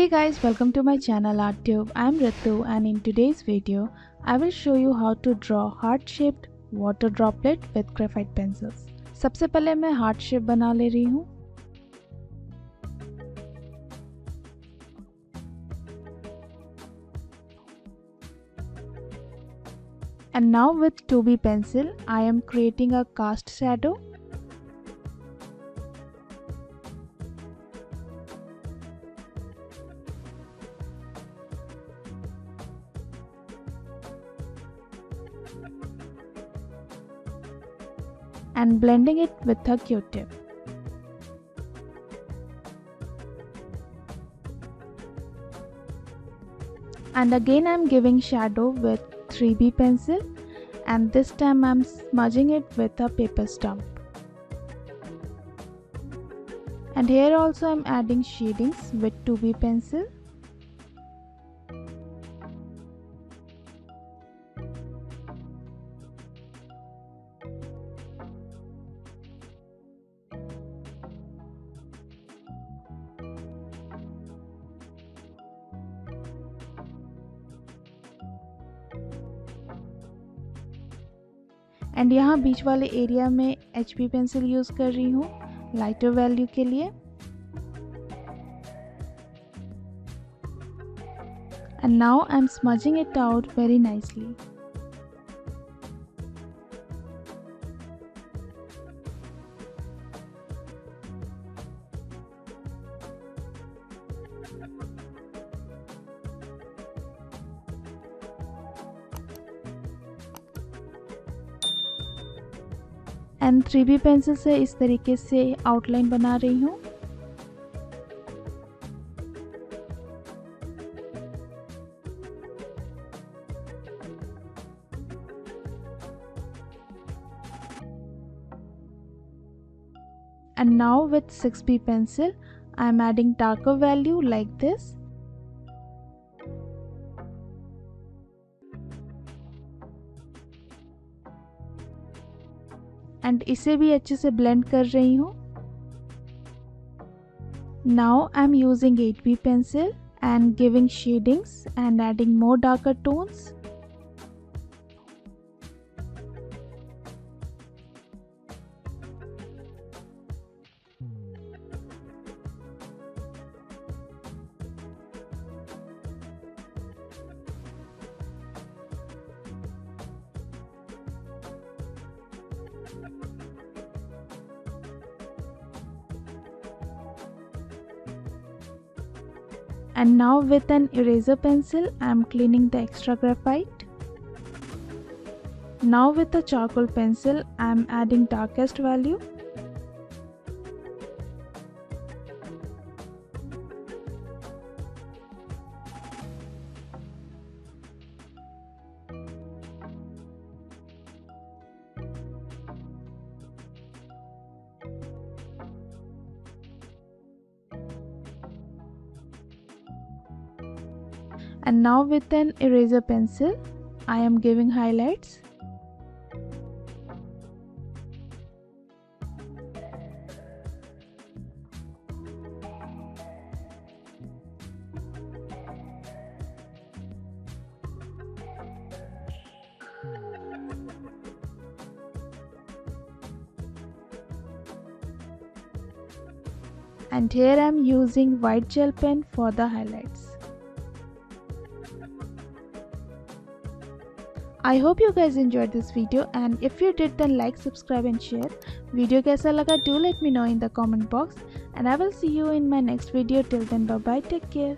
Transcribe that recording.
Hey guys, welcome to my channel ArtTube. I'm Ritu and in today's video, I will show you how to draw heart-shaped water droplet with graphite pencils. सबसे पहले मैं heart shape बना ले रही हूँ. And now with 2B pencil, I am creating a cast shadow. And blending it with a Q-tip. And again I'm giving shadow with 3B pencil, and this time I'm smudging it with a paper stump. And here also I'm adding shadings with 2B pencil. And यहाँ बीच वाले area में HB pencil use कर रही हूँ lighter value के लिए. And now I am smudging it out very nicely. And 3B pencil से इस तरीके से आउटलाइन बना रही हूँ. And now with 6B pencil, I am adding darker value like this. And इसे भी अच्छे से ब्लेंड कर रही हूँ. Now I am using 8B pencil and giving shadings and adding more darker tones. And now with an eraser pencil, I am cleaning the extra graphite. Now with a charcoal pencil, I am adding darkest value. And now with an eraser pencil, I am giving highlights. And here I am using white gel pen for the highlights. I hope you guys enjoyed this video, and if you did then like, subscribe and share. Video कैसा लगा do let me know in the comment box, and I will see you in my next video. Till then, bye bye, take care.